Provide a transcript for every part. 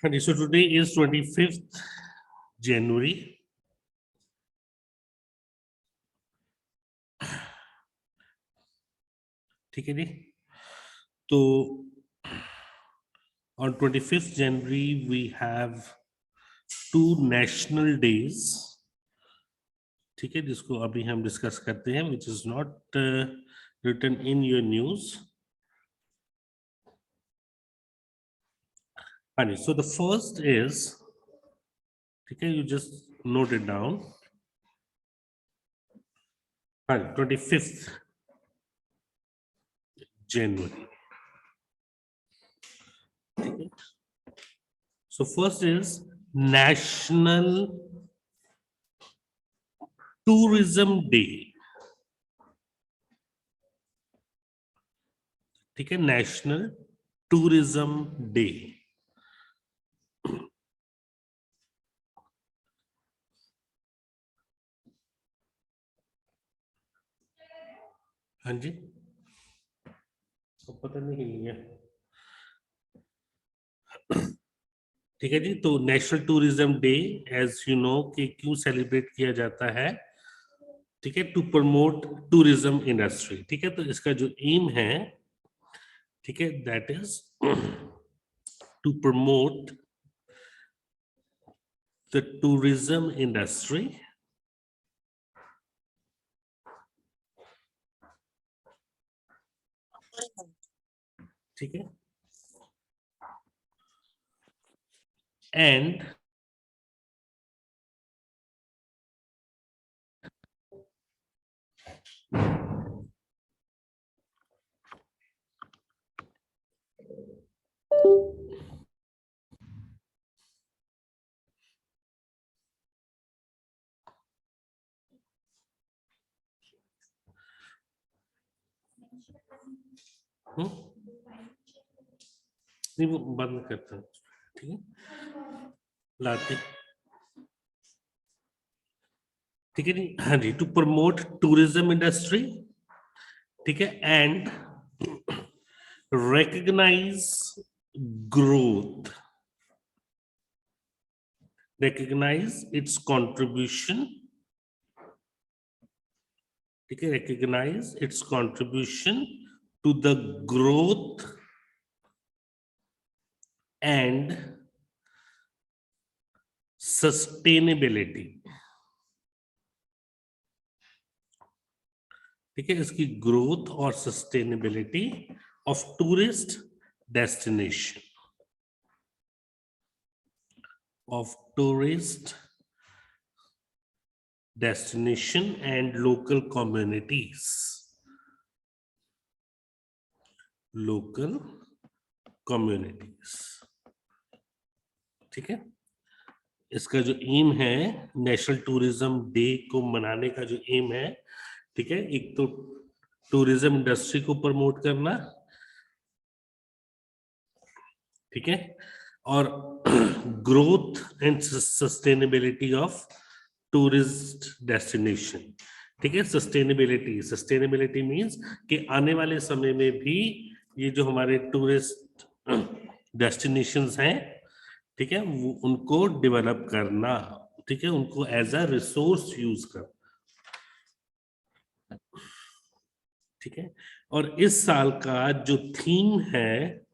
So today is 25th January. ठीक है जी. तो on 25th January we have two national days. ठीक है, जिसको अभी हम डिस्कस करते हैं, which is not written in your news. So the first is, ठीक है, you just note it down. 25th January. So first is National Tourism Day. ठीक है, नेशनल टूरिज्म डे. हाँ जी, तो पता नहीं है. ठीक है जी. तो National Tourism Day, as you know, कि क्यों सेलिब्रेट किया जाता है? ठीक है, टू प्रमोट टूरिज्म इंडस्ट्री. ठीक है, तो इसका जो एम है, ठीक है, that is to promote the tourism industry. ठीक है, एंड नहीं, वो बंद करता हूँ. ठीक है, लाते. ठीक है जी. हाँ जी, टू प्रमोट टूरिज्म इंडस्ट्री. ठीक है, and recognize growth, recognize its contribution. ठीक है, recognize its contribution to the growth and sustainability. ठीक है, इसकी ग्रोथ और sustainability of tourist destination, of tourist destination and local communities. Local communities. ठीक है, इसका जो एम है, नेशनल टूरिज्म डे को मनाने का जो एम है, ठीक है, एक तो टूरिज्म इंडस्ट्री को प्रमोट करना. ठीक है, और growth and sustainability of tourist destination. ठीक है, सस्टेनेबिलिटी. सस्टेनेबिलिटी मींस कि आने वाले समय में भी ये जो हमारे टूरिस्ट डेस्टिनेशंस हैं, ठीक है, वो उनको डेवलप करना. ठीक है, उनको एज अ रिसोर्स यूज कर. ठीक है, और इस साल का जो थीम है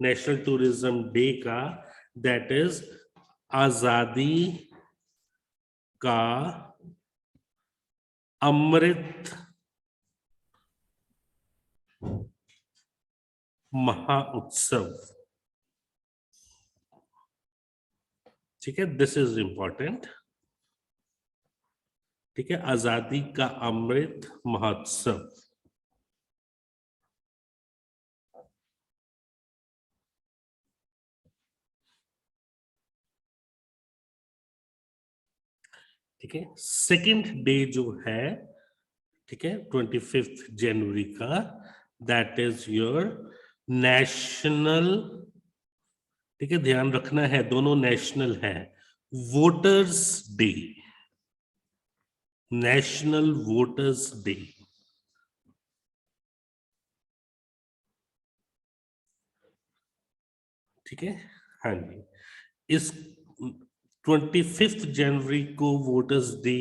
नेशनल टूरिज्म डे का, दैट इज आजादी का अमृत महाउत्सव. ठीक है, दिस इज इंपॉर्टेंट. ठीक है, आजादी का अमृत महोत्सव. ठीक है, सेकेंड डे जो है, ठीक है, 25th जनवरी का, दैट इज योर नेशनल. ठीक है, ध्यान रखना है, दोनों नेशनल है. Voters day, national voters day. ठीक है, हाँ जी। इस 25 जनवरी को वोटर्स डे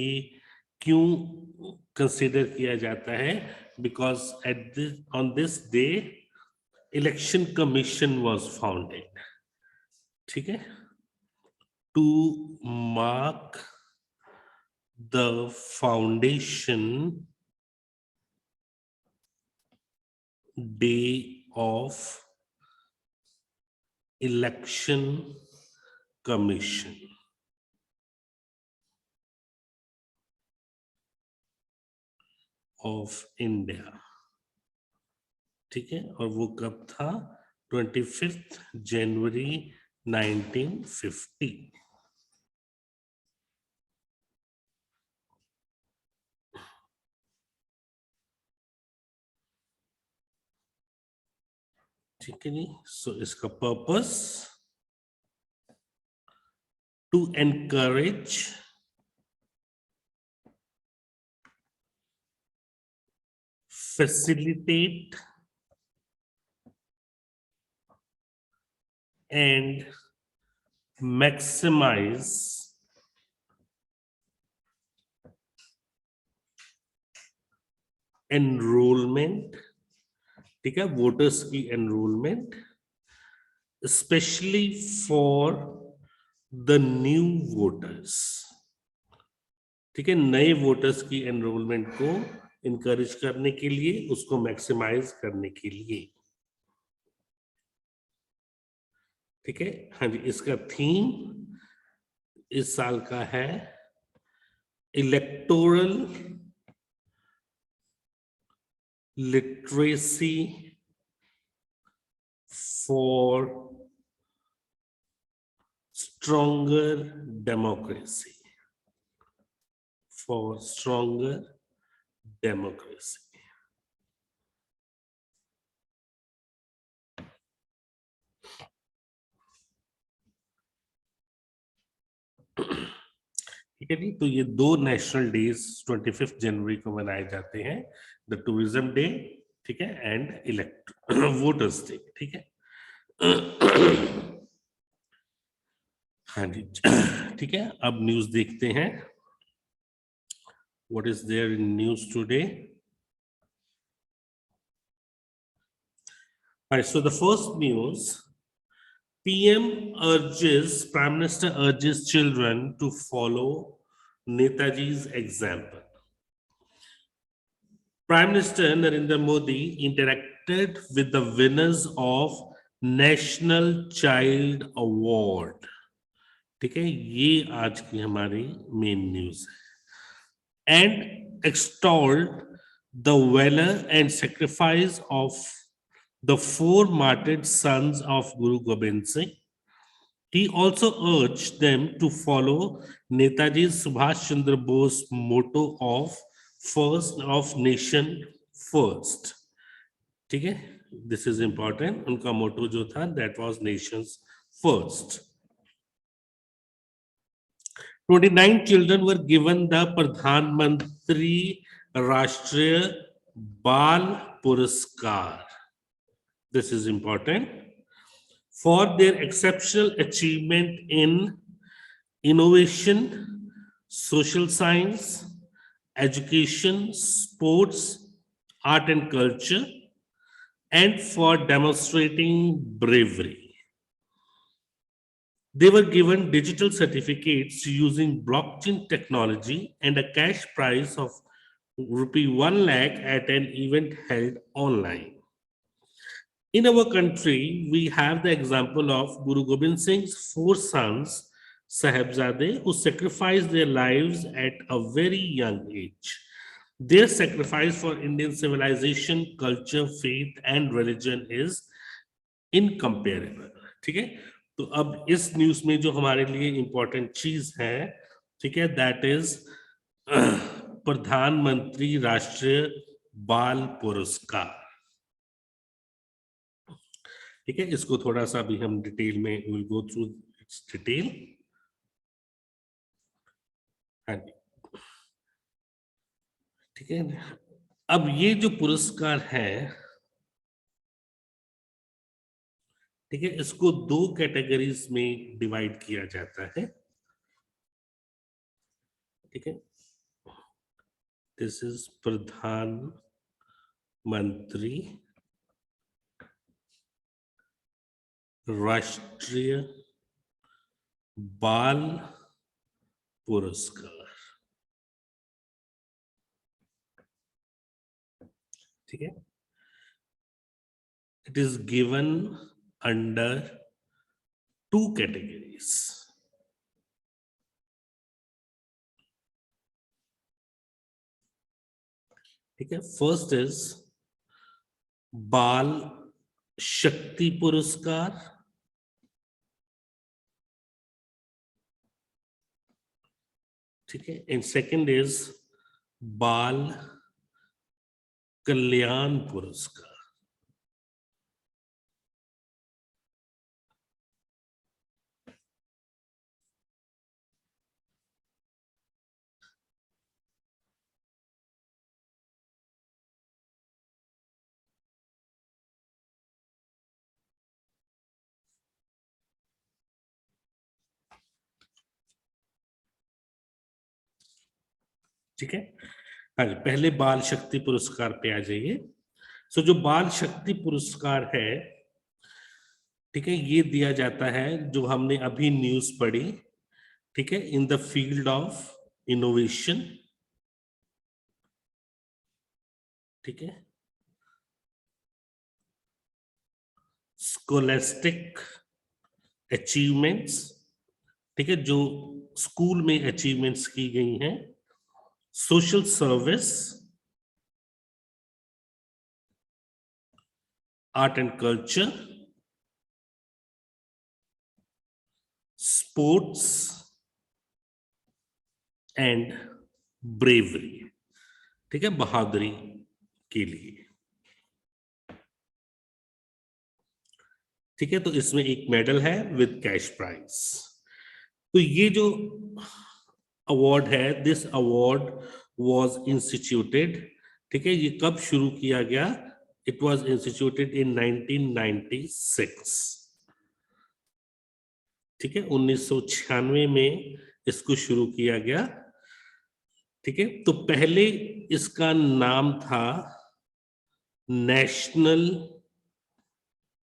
क्यों कंसिडर किया जाता है? Because on this day Election Commission was founded, ठीक है, to mark the foundation day of Election Commission of India, ठीक है। और वो कब था? 25 जनवरी 1950। ठीक है जी। सो इसका purpose to encourage facilitate and maximize enrollment, ठीक है, वोटर्स की enrolment, specially for the new voters, ठीक है, नए वोटर्स की एनरोलमेंट को इनकरेज करने के लिए, उसको मैक्सिमाइज करने के लिए, ठीक है, हाँ जी। इसका थीम इस साल का है electoral literacy for stronger democracy, for stronger democracy. ठीक है जी। तो ये दो नेशनल डेज 25 जनवरी को मनाए जाते हैं, द टूरिज्म डे, ठीक है, एंड इलेक्ट वोटर्स डे, ठीक है। हाँ जी, ठीक है। अब न्यूज देखते हैं, what is there in news today. So the first news, Prime Minister urges children to follow Netaji's example. Prime Minister Narendra Modi interacted with the winners of National Child Award. ठीक है, ये आज की हमारी main news है। And extolled the valor and sacrifice of the four martyred sons of Guru Gobind Singh. He also urged them to follow Netaji's Subhash Chandra Bose motto of first of nation first. ठीक है, this is important. उनका मोटो जो था that was Nations first. 29 children were given the प्रधानमंत्री राष्ट्रीय बाल पुरस्कार, this is important, for their exceptional achievement in innovation, social science, education, sports, art and culture, and for demonstrating bravery. They were given digital certificates using blockchain technology and a cash prize of rupee 1 lakh at an event held online. In our country, we have the example of Guru Gobind Singh's four sons, Sahibzade, who sacrificed their lives at a very young age. Their sacrifice for Indian civilization, culture, faith, and religion is incomparable. ठीक है, तो अब इस news में जो हमारे लिए important चीज है, ठीक है, दैट इज प्रधानमंत्री राष्ट्रीय बाल पुरस्कार। ठीक है, इसको थोड़ा सा भी हम डिटेल में will go through it's detail. हाँ जी, ठीक है। अब ये जो पुरस्कार है, ठीक है, इसको दो कैटेगरीज में डिवाइड किया जाता है। ठीक है, दिस इज प्रधान मंत्री राष्ट्रीय बाल पुरस्कार। ठीक है, it is given under two categories. ठीक है, फर्स्ट इज बाल शक्ति पुरस्कार, ठीक है, एंड सेकंड इज बाल कल्याण पुरस्कार। ठीक है, हाँ जी, पहले बाल शक्ति पुरस्कार पे आ जाइए। सो जो बाल शक्ति पुरस्कार है, ठीक है, ये दिया जाता है, जो हमने अभी न्यूज पढ़ी, ठीक है, in the field of innovation. ठीक है, स्कोलेस्टिक अचीवमेंट्स, ठीक है, जो स्कूल में अचीवमेंट्स की गई हैं, social service, art and culture, sports and bravery. ठीक है, बहादुरी के लिए। ठीक है, तो इसमें एक मेडल है विद कैश प्राइज। तो ये जो अवार्ड है, दिस अवार्ड वाज इंस्टीट्यूटेड, ठीक है, ये कब शुरू किया गया? इट वाज इंस्टीट्यूटेड इन 1996। ठीक है, 1996 में इसको शुरू किया गया। ठीक है, तो पहले इसका नाम था national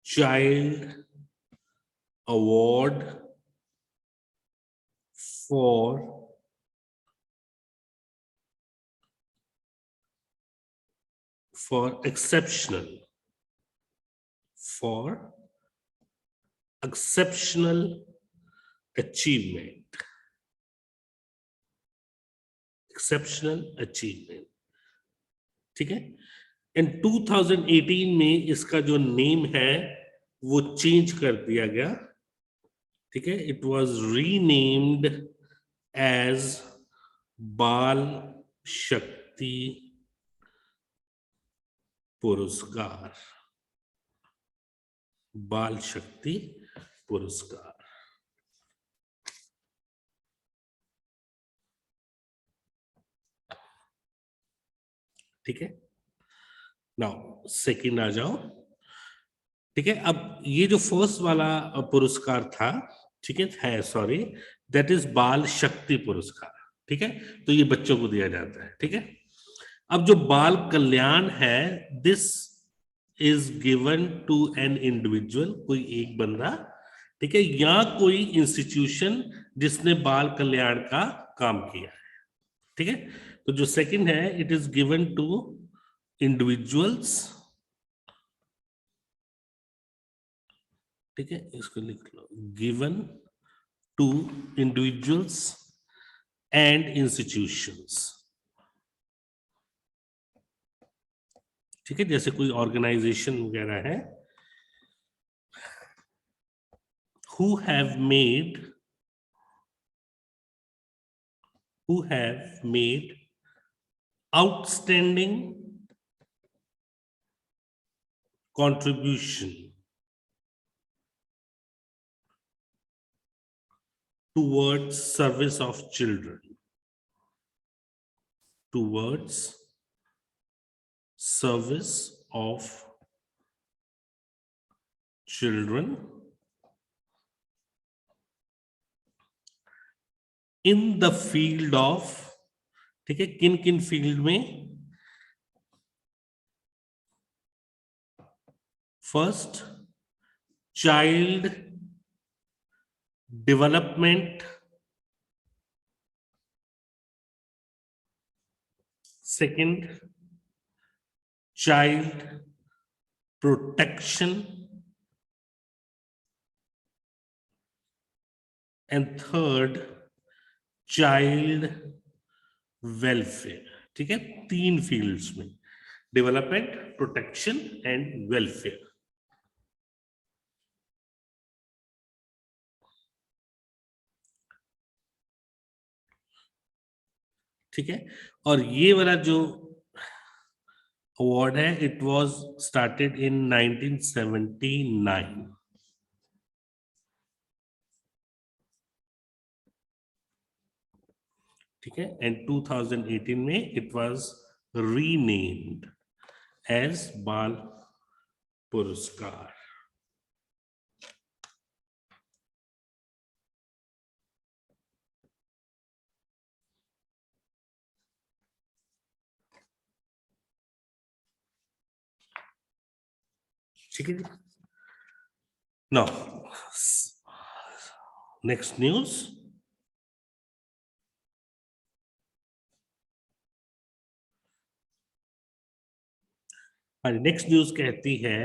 child award for exceptional achievement, exceptional achievement. ठीक है, इन 2018 में इसका जो नेम है वो चेंज कर दिया गया। ठीक है, इट वाज रीनेम्ड एज बाल शक्ति पुरस्कार, बाल शक्ति पुरस्कार। ठीक है, नाउ सेकंड आ जाओ। ठीक है, अब ये जो फर्स्ट वाला पुरस्कार था, ठीक है सॉरी, दैट इज बाल शक्ति पुरस्कार। ठीक है, तो ये बच्चों को दिया जाता है। ठीक है, अब जो बाल कल्याण है, this is given to an individual, कोई एक बंदा, ठीक है, या कोई इंस्टीट्यूशन जिसने बाल कल्याण का काम किया है। ठीक है, तो जो सेकंड है, it is given to individuals. ठीक है, इसको लिख लो, given to individuals and institutions. ठीक है, जैसे कोई ऑर्गेनाइजेशन वगैरह है, who have made outstanding contribution towards service of children, towards service of children in the field of, ठीक है, किन किन फील्ड में? First, child development, second, child protection, and third, child welfare. ठीक है, तीन फील्ड्स में, डेवलपमेंट, प्रोटेक्शन एंड वेलफेयर। ठीक है, और ये वाला जो अवार्ड है, इट वाज स्टार्टेड इन 1979। ठीक है, एंड 2018 में इट वाज रीनेम्ड एज बाल पुरस्कार। ठीक है जी, now next news. Next news कहती है,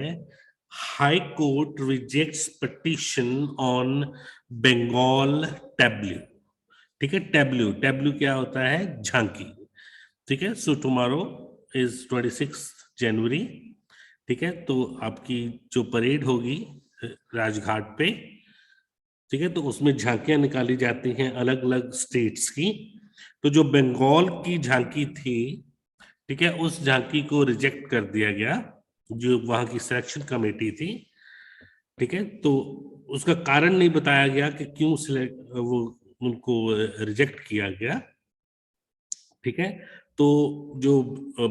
high court rejects petition on Bengal tableau. ठीक है, टैब्लू, टैब्लू क्या होता है? झांकी। ठीक है, सो टुमारो इज 26 जनवरी। ठीक है, तो आपकी जो परेड होगी राजघाट पे, ठीक है, तो उसमें झांकियां निकाली जाती हैं अलग अलग स्टेट्स की। तो जो बंगाल की झांकी थी, ठीक है, उस झांकी को रिजेक्ट कर दिया गया, जो वहां की सिलेक्शन कमेटी थी। ठीक है, तो उसका कारण नहीं बताया गया कि क्यों वो उनको रिजेक्ट किया गया। ठीक है, तो जो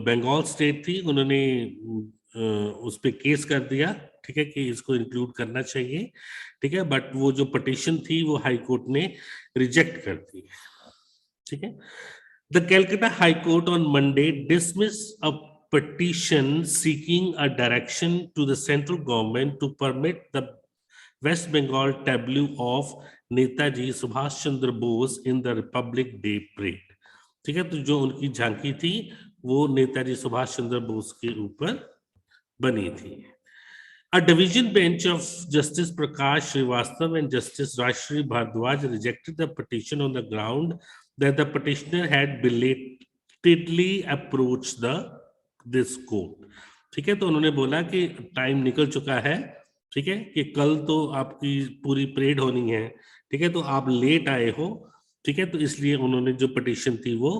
बंगाल स्टेट थी, उन्होंने उस पे केस कर दिया। ठीक है, कि इसको इंक्लूड करना चाहिए। ठीक है, बट वो जो पिटीशन थी वो हाई कोर्ट ने रिजेक्ट कर दी। ठीक है, the Calcutta High Court on Monday dismissed a petition seeking a direction to the central government to permit the West Bengal tableau of Netaji Subhash Chandra Bose in the Republic Day Parade. ठीक है, तो जो उनकी झांकी थी वो नेताजी सुभाष चंद्र बोस के ऊपर बनी थी। A division bench of Justice Prakash Srivastava and Justice Rajshri Bhardwaj rejected the petition on the ground that the petitioner had belatedly approached this court. ठीक है, तो उन्होंने बोला कि टाइम निकल चुका है। ठीक है, कि कल तो आपकी पूरी परेड होनी है। ठीक है, तो आप लेट आए हो। ठीक है, तो इसलिए उन्होंने जो पिटीशन थी वो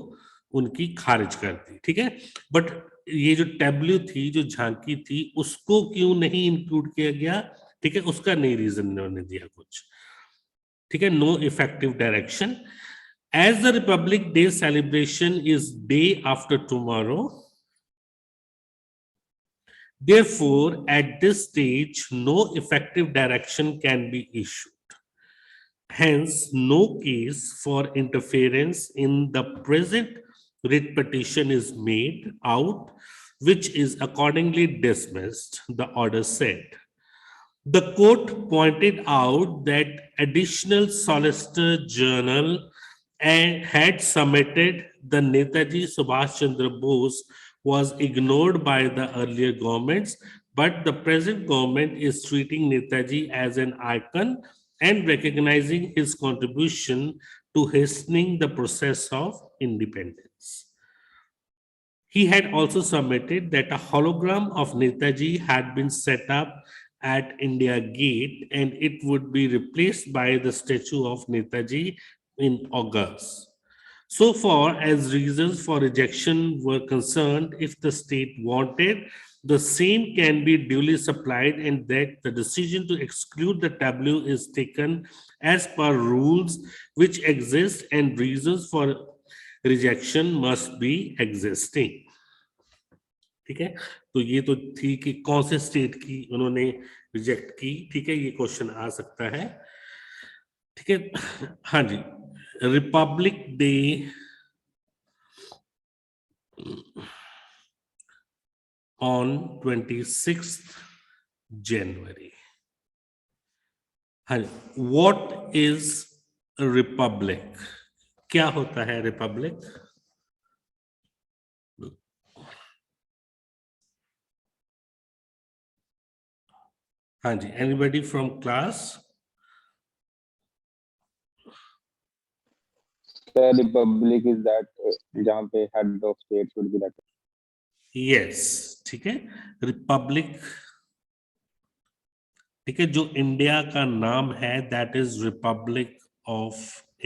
उनकी खारिज कर दी। ठीक है, बट ये जो टैब्लू थी, जो झांकी थी, उसको क्यों नहीं इंक्लूड किया गया? ठीक है, उसका नहीं रीजन उन्होंने दिया कुछ। ठीक है, no effective direction. As the Republic Day celebration is day after tomorrow, therefore at this stage no effective direction can be issued. Hence no case for interference in the present writ petition is made out, which is accordingly dismissed, the order said. The court pointed out that additional Solicitor General had submitted the Netaji Subhash Chandra Bose was ignored by the earlier governments, but the present government is treating Netaji as an icon and recognizing his contribution to hastening the process of independence. He had also submitted that a hologram of Netaji had been set up at India Gate and it would be replaced by the statue of Netaji in August. So far as reasons for rejection were concerned, if the state wanted, the same can be duly supplied, and that the decision to exclude the tableau is taken as per rules which exist, and reasons for rejection must be existing. ठीक है, तो ये तो थी कि कौन से state की उन्होंने रिजेक्ट की। ठीक है, ये क्वेश्चन आ सकता है। ठीक है, हाँ जी, रिपब्लिक डे ऑन 26 जनवरी। हाँ, व्हाट इज रिपब्लिक? क्या होता है रिपब्लिक? हाँ जी, anybody from class? Republic is that जहाँ पे head of state should be that. Yes, ठीक है, रिपब्लिक, ठीक है, जो इंडिया का नाम है that is Republic of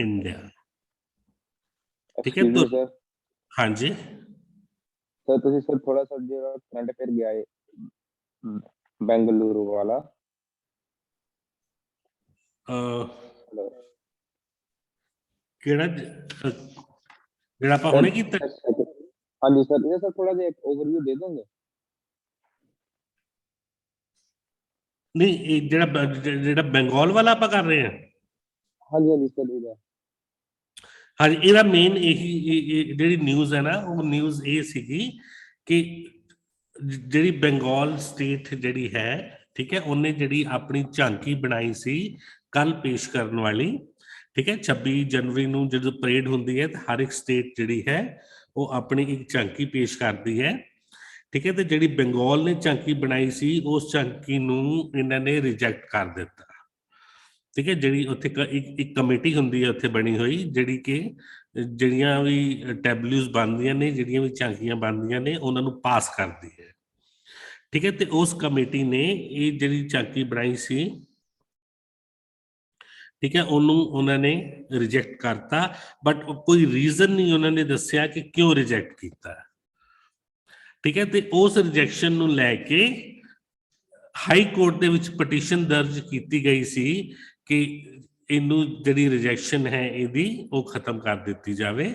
India. ठीक है, एक्सक्यूज तो मी सर, हाँ जी, सर ਤੁਸੀਂ सर थोड़ा सा ਜਿਹੜਾ ਕਰੰਟ ਅਫੇਅਰ ਗਿਆ ਹੈ बेंगलुरु वाला। हेलो ਕਿਹੜਾ ਜਿਹੜਾ ਆਪਾਂ सर, ਹੁਣੇ ਕੀਤਾ? हाँ जी सर, ये सर थोड़ा सा एक ओवरव्यू दे देंगे। ਨਹੀਂ, ਇਹ ਜਿਹੜਾ ਬੰਗਾਲ ਵਾਲਾ ਆਪਾਂ ਕਰ ਰਹੇ ਹਾਂ। हाँ जी हाँ जी सर इधर। ਹਾਂਜੀ, ਇਹਦਾ ਮੇਨ ਇਹੀ ਜਿਹੜੀ ਨਿਊਜ਼ ਹੈ ਨਾ, ਉਹ ਨਿਊਜ਼ ਇਹ ਸੀਗੀ ਕਿ ਜਿਹੜੀ ਬੰਗਾਲ ਸਟੇਟ ਜਿਹੜੀ ਹੈ, ਠੀਕ ਹੈ, ਉਹਨੇ ਜਿਹੜੀ ਆਪਣੀ ਝਾਂਕੀ ਬਣਾਈ ਸੀ ਕੱਲ ਪੇਸ਼ ਕਰਨ ਵਾਲੀ। ਠੀਕ ਹੈ, 26 ਜਨਵਰੀ ਨੂੰ ਜਦੋਂ ਪਰੇਡ ਹੁੰਦੀ ਹੈ ਤਾਂ ਹਰ ਇੱਕ ਸਟੇਟ ਜਿਹੜੀ ਹੈ ਉਹ ਆਪਣੀ ਇੱਕ ਝਾਂਕੀ ਪੇਸ਼ ਕਰਦੀ ਹੈ। ਠੀਕ ਹੈ, ਤੇ ਜਿਹੜੀ ਬੰਗਾਲ ਨੇ ਝਾਂਕੀ ਬਣਾਈ ਸੀ ਉਸ ਝਾਂਕੀ ਨੂੰ ਇਹਨਾਂ ਨੇ ਰਿਜੈਕਟ ਕਰ ਦਿੱਤਾ। ਠੀਕ ਹੈ, ਜਿਹੜੀ ਉੱਥੇ ਇੱਕ ਕਮੇਟੀ ਹੁੰਦੀ ਹੈ ਉੱਥੇ ਬਣੀ ਹੋਈ, ਜਿਹੜੀ ਕਿ ਜਿਹੜੀਆਂ ਵੀ ਟੈਬਲਿਊਜ਼ ਬਣਦੀਆਂ ਨੇ, ਜਿਹੜੀਆਂ ਵੀ ਝਾਂਕੀਆਂ ਬਣਦੀਆਂ ਨੇ, ਉਹਨਾਂ ਨੂੰ ਪਾਸ ਕਰਦੀ ਹੈ। ਠੀਕ ਹੈ, ਤੇ ਉਸ ਕਮੇਟੀ ਨੇ ਇਹ ਜਿਹੜੀ ਝਾਂਕੀ ਬਣਾਈ ਸੀ, ਠੀਕ ਹੈ, ਉਹਨੂੰ ਉਹਨਾਂ ਨੇ ਰਿਜੈਕਟ ਕਰਤਾ, ਬਟ ਕੋਈ ਰੀਜ਼ਨ ਨਹੀਂ ਉਹਨਾਂ ਨੇ ਦੱਸਿਆ ਕਿ ਕਿਉਂ ਰਿਜੈਕਟ ਕੀਤਾ। ਠੀਕ ਹੈ, ਤੇ ਉਸ ਰਿਜੈਕਸ਼ਨ ਨੂੰ ਲੈ ਕੇ ਹਾਈ ਕੋਰਟ ਦੇ ਵਿੱਚ ਪਟੀਸ਼ਨ ਦਰਜ ਕੀਤੀ ਗਈ ਸੀ ਕਿ ਇਹਨੂੰ ਜਿਹੜੀ ਰਿਜੈਕਸ਼ਨ ਹੈ ਇਹਦੀ ਉਹ ਖਤਮ ਕਰ ਦਿੱਤੀ ਜਾਵੇ।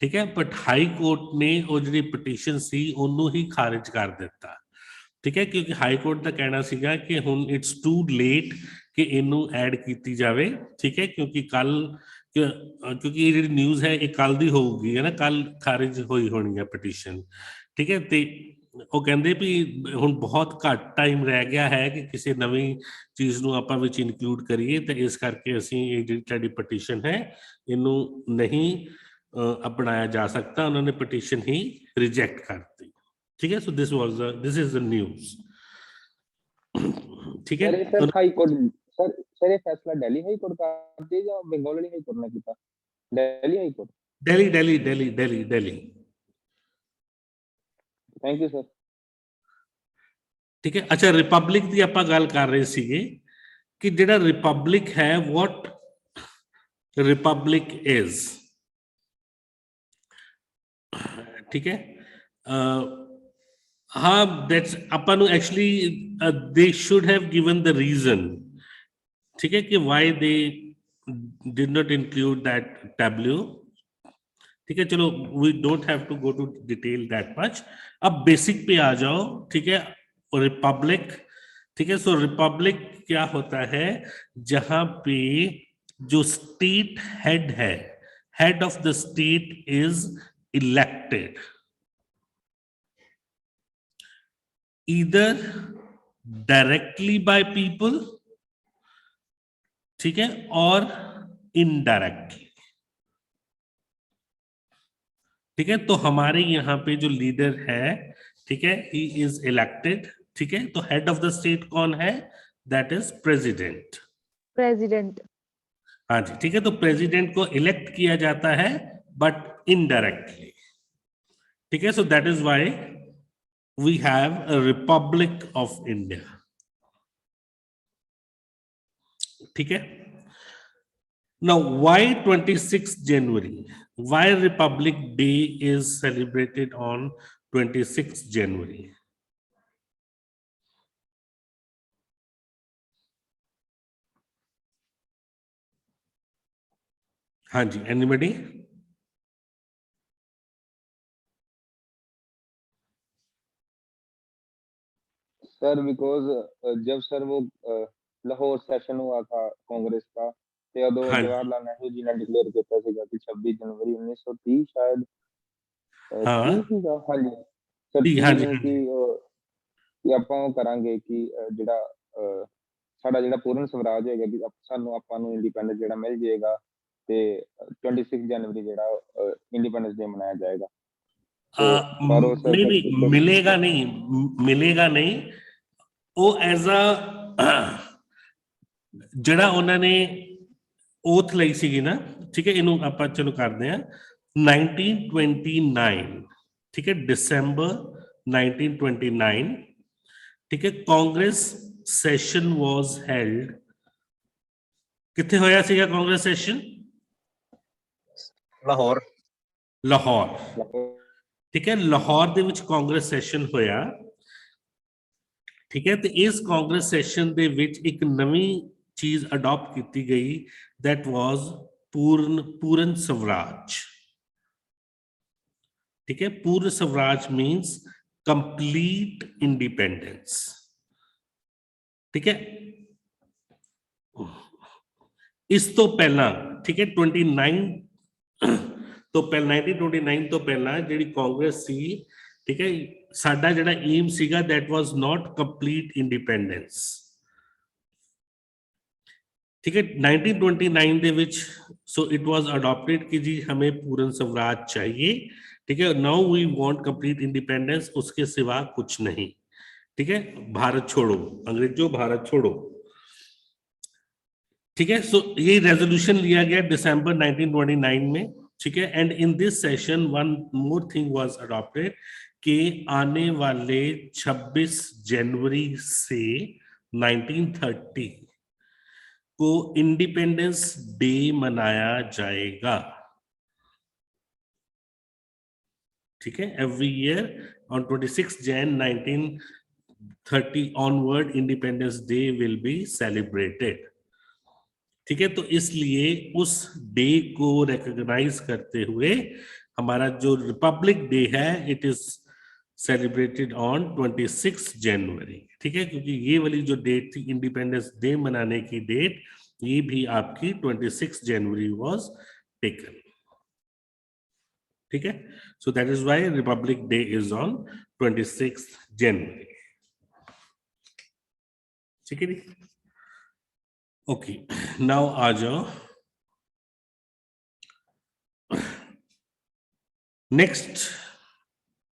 ਠੀਕ ਹੈ, ਬਟ ਹਾਈ ਕੋਰਟ ਨੇ ਉਹ ਜਿਹੜੀ ਪਟੀਸ਼ਨ ਸੀ ਉਹਨੂੰ ਹੀ ਖਾਰਿਜ ਕਰ ਦਿੱਤਾ। ਠੀਕ ਹੈ, ਕਿਉਂਕਿ ਹਾਈ ਕੋਰਟ ਦਾ ਕਹਿਣਾ ਸੀਗਾ ਕਿ ਹੁਣ ਇਟਸ ਟੂ ਲੇਟ ਕਿ ਇਹਨੂੰ ਐਡ ਕੀਤੀ ਜਾਵੇ। ਠੀਕ ਹੈ, ਕਿਉਂਕਿ ਕਿਉਂਕਿ ਇਹ ਜਿਹੜੀ ਨਿਊਜ਼ ਹੈ ਇਹ ਕੱਲ ਦੀ ਹੋਊਗੀ, ਹੈ ਨਾ, ਕੱਲ ਖਾਰਿਜ ਹੋਈ ਹੋਣੀ ਹੈ ਪਟੀਸ਼ਨ। ਠੀਕ ਹੈ, ਤੇ ਉਹ ਕਹਿੰਦੇ ਵੀ ਹੁਣ ਬਹੁਤ ਘੱਟ ਟਾਈਮ ਰਹਿ ਗਿਆ ਹੈ ਕਿ ਕਿਸੇ ਨਵੀਂ ਚੀਜ਼ ਨੂੰ ਆਪਾਂ ਵਿੱਚ ਇਨਕਲੂਡ ਕਰੀਏ, ਤੇ ਇਸ ਕਰਕੇ ਅਸੀਂ ਇਹ ਜਿਹੜੀ ਤੁਹਾਡੀ ਪਟੀਸ਼ਨ ਹੈ ਇਹਨੂੰ ਨਹੀਂ ਅਪਣਾਇਆ ਜਾ ਸਕਦਾ। ਉਹਨਾਂ ਨੇ ਪਟੀਸ਼ਨ ਹੀ ਰਿਜੈਕਟ ਕਰਤੀ। ठीक है, so this is the news। ठीक है, सर हाई कोर्ट सर ये फैसला दिल्ली हाई कोर्ट का करती है या बंगाल वाली हाई कोर्ट ने किया? Delhi high court. Delhi. Thank you sir. ठीक है, अच्छा, रिपब्लिक की ਆਪਾਂ ਗੱਲ ਕਰ ਰਹੇ ਸੀਗੇ ਕਿ ਜਿਹੜਾ ਰਿਪਬਲਿਕ ਹੈ, what रिपब्लिक is। ठीक है, हाँ, that's upon actually they should have given the reason। ठीक है, कि why they did not include that tableau। ठीक है, चलो we don't have to go to detail that much। अब बेसिक पे आ जाओ। ठीक है, रिपब्लिक, ठीक है, सो रिपब्लिक क्या होता है? जहां पे जो स्टेट हेड है, head of the state is elected either directly by people, ठीक है, और इनडायरेक्टली। ठीक है, तो हमारे यहाँ पे जो लीडर है, ठीक है, ही इज इलेक्टेड। ठीक है, तो हेड ऑफ द स्टेट कौन है? That is president. प्रेसिडेंट। हाँ जी, ठीक है, तो प्रेसिडेंट को इलेक्ट किया जाता है बट इनडायरेक्टली। ठीक है, so that is why we have a republic of India. ठीक है, now why 26th January? Why Republic Day is celebrated on 26th January? हाँ जी, anybody? सर बिकॉज जब सर वो लाहौर सेशन हुआ था कांग्रेस का ਤੇ ਉਦੋਂ हाँ ਜਵਾਹਰ ਨਹਿਰੂ ਜੀ ਨੇ ਡਿਕਲੇਅਰ ਕੀਤਾ ਸੀਗਾ ਕਿ 26 ਜਨਵਰੀ 1930 ਸ਼ਾਇਦ हाँ 30 ਸੀਗਾ ਹਾਂਜੀ ਸਰ जी, 30 हाँ जी, ਨੂੰ हाँ जी। ਕਿ ਆਪਾਂ ਉਹ ਕਰਾਂਗੇ ਕਿ ਜਿਹੜਾ ਸਾਡਾ ਜਿਹੜਾ ਪੂਰਨ ਸਵਰਾਜ ਹੋਏਗਾ ਵੀ ਸਾਨੂੰ ਆਪਾਂ ਨੂੰ ਇੰਡੀਪੈਂਡੈਂਸ ਜਿਹੜਾ ਮਿਲ ਜਾਏਗਾ ਤੇ 26 ਜਨਵਰੀ ਜਿਹੜਾ ਇੰਡੀਪੈਂਡੈਂਸ ਡੇ ਮਨਾਇਆ ਜਾਏਗਾ ਤੇ ਪਰ ਉਹ ਸਰ नहीं ਫਿਰ नहीं, मिलेगा नहीं, मिलेगा नहीं। वो एज अ ਜਿਹੜਾ ਉਹਨਾਂ ਨੇ ओथ ਲਈ ਸੀਗੀ ना, ठीक है, ਇਹਨੂੰ ਆਪਾਂ ਚਲੋ ਕਰਦੇ ਆ 1929, ठीक है, दिसंबर 1929, ठीक है, कांग्रेस सेशन वाज हेल्ड, किथे होया ਸੀਗਾ कांग्रेस सेशन? ਲਾਹੌਰ ਲਾਹੌਰ, ठीक है, ਲਾਹੌਰ ਦੇ ਵਿੱਚ ਕਾਂਗਰਸ ਸੈਸ਼ਨ ਹੋਇਆ, ठीक है, ਤੇ ਇਸ ਕਾਂਗਰਸ ਸੈਸ਼ਨ ਦੇ ਵਿੱਚ ਇੱਕ ਨਵੀਂ चीज अडॉप्ट की गई, दैट वाज पूर्ण स्वराज, ठीक है। पूर्ण स्वराज मींस कंप्लीट इंडिपेंडेंस, ठीक है। इस तो पहला, ठीक है, 29 तो पहला 1929 तो पहला ਜਿਹੜੀ कांग्रेस सी, ठीक है, ਸਾਡਾ ਜਿਹੜਾ एम ਸੀਗਾ that was not complete independence, ठीक है। 1929 ਦੇ ਵਿੱਚ सो इट वाज अडॉप्टेड कि जी हमें पूर्ण स्वराज चाहिए, ठीक है, now we want complete independence, उसके सिवा कुछ नहीं, ठीक है, भारत छोड़ो, अंग्रेजों भारत छोड़ो, ठीक है। सो ये रेजोल्यूशन लिया गया दिसंबर 1929 में, ठीक है। And in this session one more thing was adopted कि आने वाले 26 जनवरी से 1930 को इंडिपेंडेंस डे मनाया जाएगा, ठीक है। Every year on 26 Jain 1930 onward independence day will be celebrated, ठीक है। तो इसलिए उस डे को रिकॉग्नाइज करते हुए हमारा जो रिपब्लिक डे है इट इज सेलिब्रेटेड ऑन 26 जनवरी, ठीक है, क्योंकि ये वाली जो डेट थी इंडिपेंडेंस डे मनाने की डेट, ये भी आपकी 26 जनवरी वाज टेकन, ठीक है। So that is why Republic day is on 26 जनवरी, ठीक है। ओके, नाउ आ जाओ नेक्स्ट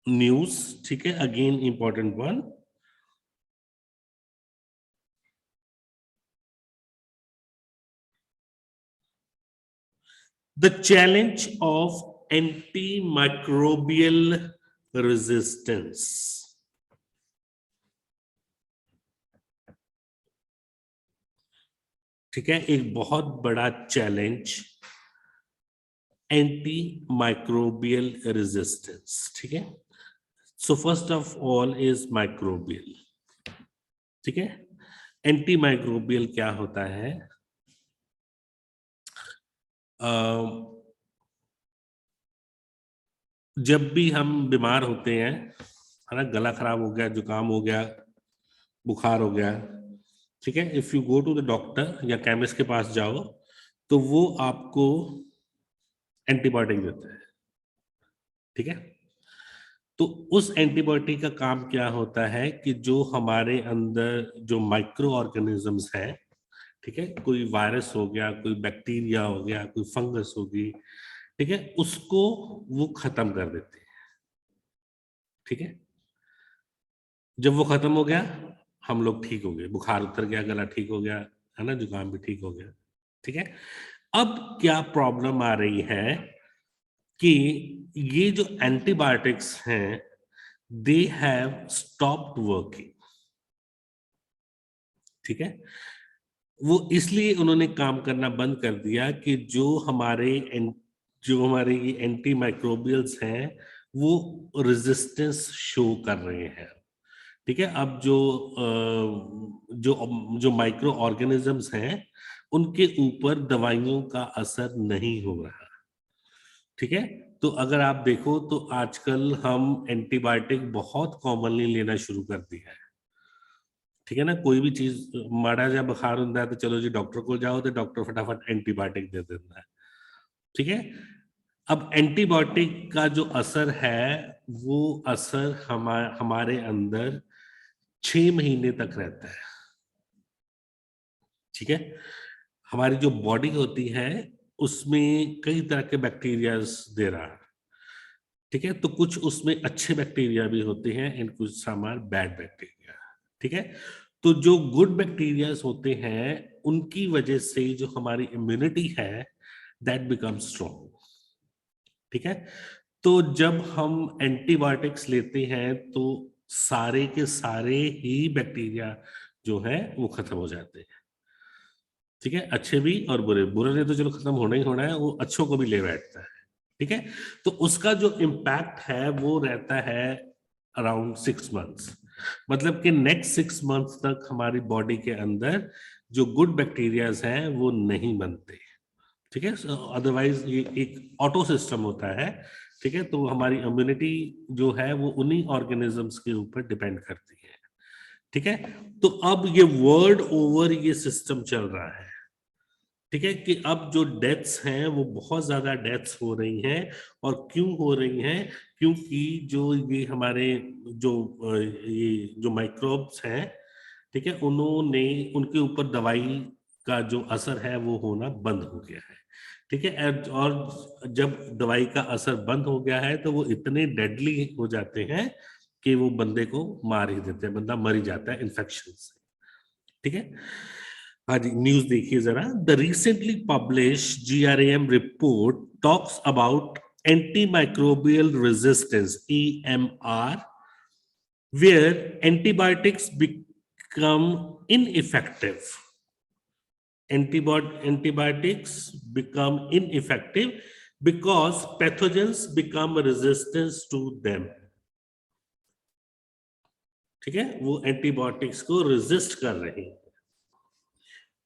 न्यूज, ठीक है, again important one. The challenge of antimicrobial resistance, ठीक है, एक बहुत बड़ा चैलेंज एंटी माइक्रोबियल रेजिस्टेंस, ठीक है। So first of all is microbial, ठीक है। एंटी माइक्रोबियल क्या होता है? जब भी हम बीमार होते हैं, है ना, गला खराब हो गया, जुकाम हो गया, बुखार हो गया, ठीक है, if you go to the doctor या केमिस्ट के पास जाओ तो वो आपको एंटीबायोटिक देता है, ठीक है। तो उस एंटीबायोटिक का काम क्या होता है कि जो हमारे अंदर जो माइक्रो ऑर्गेनिजम्स हैं, ठीक है, कोई वायरस हो गया, कोई बैक्टीरिया हो गया, कोई फंगस होगी, ठीक है, उसको वो खत्म कर देते हैं, ठीक है। जब वो खत्म हो गया हम लोग ठीक हो गए, बुखार उतर गया, गला ठीक हो गया, है ना, जुकाम भी ठीक हो गया, ठीक है। अब क्या प्रॉब्लम आ रही है कि ये जो एंटीबायोटिक्स हैं दे हैव स्टॉप्ड वर्किंग, ठीक है। वो इसलिए उन्होंने काम करना बंद कर दिया कि जो हमारे ये एंटी माइक्रोबियल्स हैं वो रेजिस्टेंस शो कर रहे हैं, ठीक है। अब जो माइक्रो ऑर्गेनिजम्स हैं उनके ऊपर दवाइयों का असर नहीं हो रहा, ठीक है। तो अगर आप देखो तो आजकल हम एंटीबायोटिक बहुत कॉमनली लेना शुरू कर दिया है, ठीक है ना, कोई भी चीज माड़ा या बुखार होता है तो चलो जी डॉक्टर को जाओ, तो डॉक्टर फटाफट एंटीबायोटिक दे देता है। ठीक है, अब एंटीबायोटिक का जो असर है वो असर हमारे अंदर 6 महीने तक रहता है। ठीक है, हमारी जो बॉडी होती है उसमें कई तरह के बैक्टीरिया दे रहा है। ठीक है, तो कुछ उसमें अच्छे बैक्टीरिया भी होते हैं एंड कुछ सामान बैड बैक्टीरिया। ठीक है, तो जो गुड बैक्टीरिया होते हैं उनकी वजह से जो हमारी इम्यूनिटी है दैट बिकम स्ट्रॉन्ग। ठीक है, तो जब हम एंटीबायोटिक्स लेते हैं तो सारे के सारे ही बैक्टीरिया जो है वो खत्म हो जाते हैं। ठीक है, अच्छे भी और बुरे, बुरे ने तो चलो खत्म होना ही होना है, वो अच्छों को भी ले बैठता है। ठीक है, तो उसका जो इम्पैक्ट है वो रहता है अराउंड 6 मंथ्स, मतलब कि नेक्स्ट 6 मंथ्स तक हमारी बॉडी के अंदर जो गुड बैक्टीरियाज हैं वो नहीं बनते। ठीक है, अदरवाइज ये एक ऑटो सिस्टम होता है। ठीक है, तो हमारी इम्यूनिटी जो है वो उन्हीं ऑर्गेनिजम्स के ऊपर डिपेंड करती है। ठीक है, तो अब ये वर्ल्ड ओवर ये सिस्टम चल रहा है। ठीक है, कि अब जो डेथ्स हैं वो बहुत ज्यादा डेथ्स हो रही हैं, और क्यों हो रही हैं, क्योंकि जो ये हमारे जो ये जो माइक्रोब्स हैं, ठीक है, उन्होंने उनके ऊपर दवाई का जो असर है वो होना बंद हो गया है। ठीक है, और जब दवाई का असर बंद हो गया है तो वो इतने डेडली हो जाते हैं कि वो बंदे को मार ही देते हैं, बंदा मर ही जाता है इन्फेक्शन से। ठीक है, हाँ जी, न्यूज देखिए जरा। The recently publish GRAM report talks about antimicrobial resistance EMR, where antibiotics become ineffective. Antibiotics become ineffective because pathogens become resistant to them. ठीक है, वो एंटीबायोटिक्स को रेजिस्ट कर रहे हैं।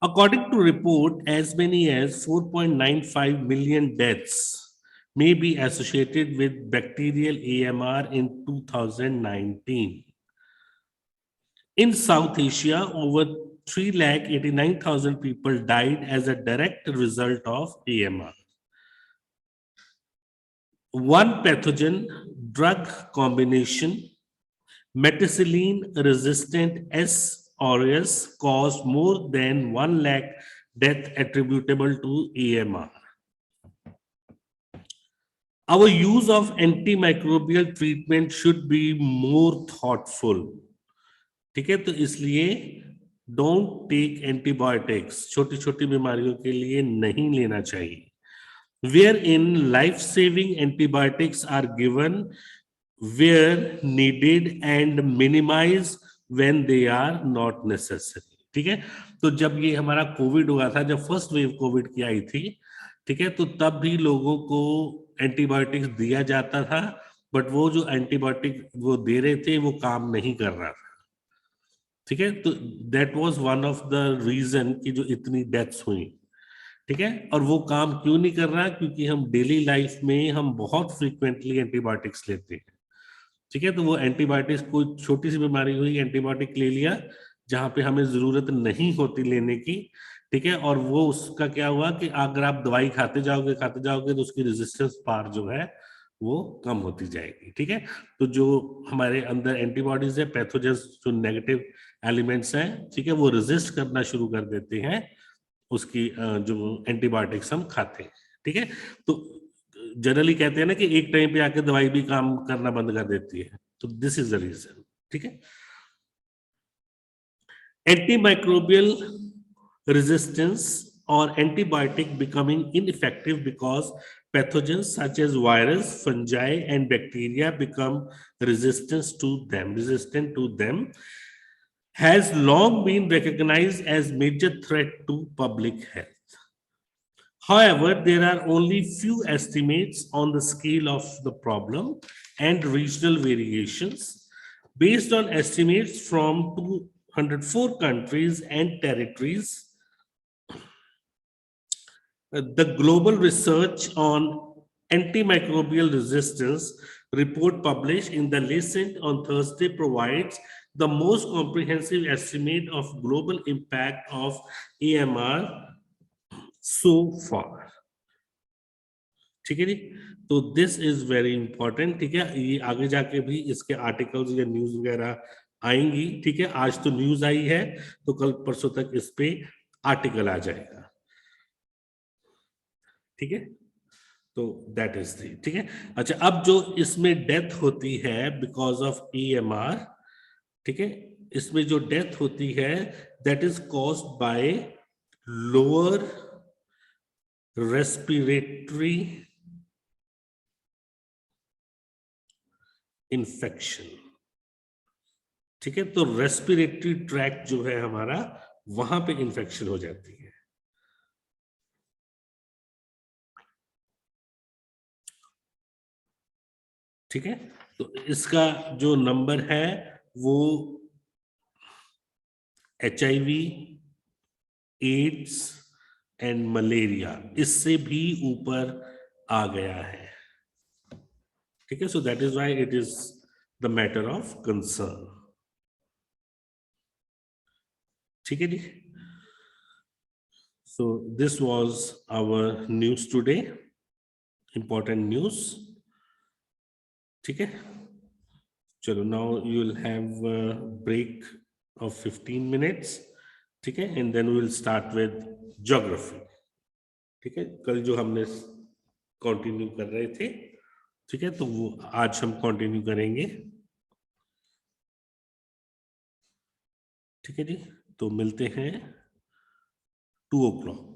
According to report, as many as 4.95 million deaths may be associated with bacterial AMR in 2019. In South Asia, over 389,000 people died as a direct result of AMR. One pathogen drug combination, methicillin-resistant S. aureus, caused more than 1 lakh death attributable to AMR. Our use of antimicrobial treatment should be more thoughtful. ठीक है, तो इसलिए don't take antibiotics, छोटी छोटी बीमारियों के लिए नहीं लेना चाहिए। Where in life saving antibiotics are given where needed and minimise when they are not necessary. ठीक है, तो जब ये हमारा कोविड हुआ था, जब फर्स्ट वेव कोविड की आई थी, ठीक है, तो तब भी लोगों को एंटीबायोटिक्स दिया जाता था, बट वो जो एंटीबायोटिक वो दे रहे थे वो काम नहीं कर रहा था। ठीक है, तो that was one of the reason कि जो इतनी डेथ्स हुई। ठीक है, और वो काम क्यों नहीं कर रहा, क्योंकि हम डेली लाइफ में हम बहुत फ्रीक्वेंटली एंटीबायोटिक्स लेते हैं। ठीक है, तो वो एंटीबायोटिक्स, कोई छोटी सी बीमारी हुई एंटीबायोटिक ले लिया जहां पे हमें जरूरत नहीं होती लेने की। ठीक है, और वो उसका क्या हुआ कि अगर आप दवाई खाते जाओगे तो उसकी रेजिस्टेंस पावर जो है वो कम होती जाएगी। ठीक है, तो जो हमारे अंदर एंटीबॉडीज है, पैथोजेंस जो नेगेटिव एलिमेंट्स हैं, ठीक है, वो रेजिस्ट करना शुरू कर देते हैं उसकी जो एंटीबायोटिक्स हम खाते हैं। ठीक है, तो जनरली कहते हैं ना कि एक टाइम पे आके दवाई भी काम करना बंद कर देती है, तो दिस इज द रीजन। ठीक है, antimicrobial resistance or antibiotic becoming ineffective because pathogens such as virus, fungi, and bacteria become resistant to them, has long been recognized as major threat to public health. However, there are only few estimates on the scale of the problem and regional variations. Based on estimates from 204 countries and territories, the Global Research on Antimicrobial Resistance report published in the Lancet on Thursday provides the most comprehensive estimate of global impact of AMR so far. ठीक है जी, तो this is very important, ठीक है, ये आगे जाके भी इसके आर्टिकल्स या न्यूज वगैरह आएंगी, ठीक है, आज तो न्यूज आई है तो कल परसों तक इस पे आर्टिकल आ जाएगा, ठीक है, तो दैट इज थी, ठीक है। अच्छा, अब जो इसमें डेथ होती है बिकॉज ऑफ EMR, ठीक है, इसमें जो डेथ होती है that is caused by lower respiratory infection, ठीक है, तो रेस्पिरेटरी ट्रैक्ट जो है हमारा वहां पे इन्फेक्शन हो जाती है, ठीक है, तो इसका जो नंबर है वो HIV, एड्स एंड मलेरिया इससे भी ऊपर आ गया है, ठीक है, so that is why it is the matter of concern, ठीक है जी। So this was our news today, important news, ठीक है, चलो, now you will have break of 15 minutes, ठीक है, and then we will start with geography, ठीक है, कल जो हमने कंटिन्यू कर रहे थे, ठीक है, तो वो आज हम कंटिन्यू करेंगे, ठीक है जी, तो मिलते हैं 2 o'clock।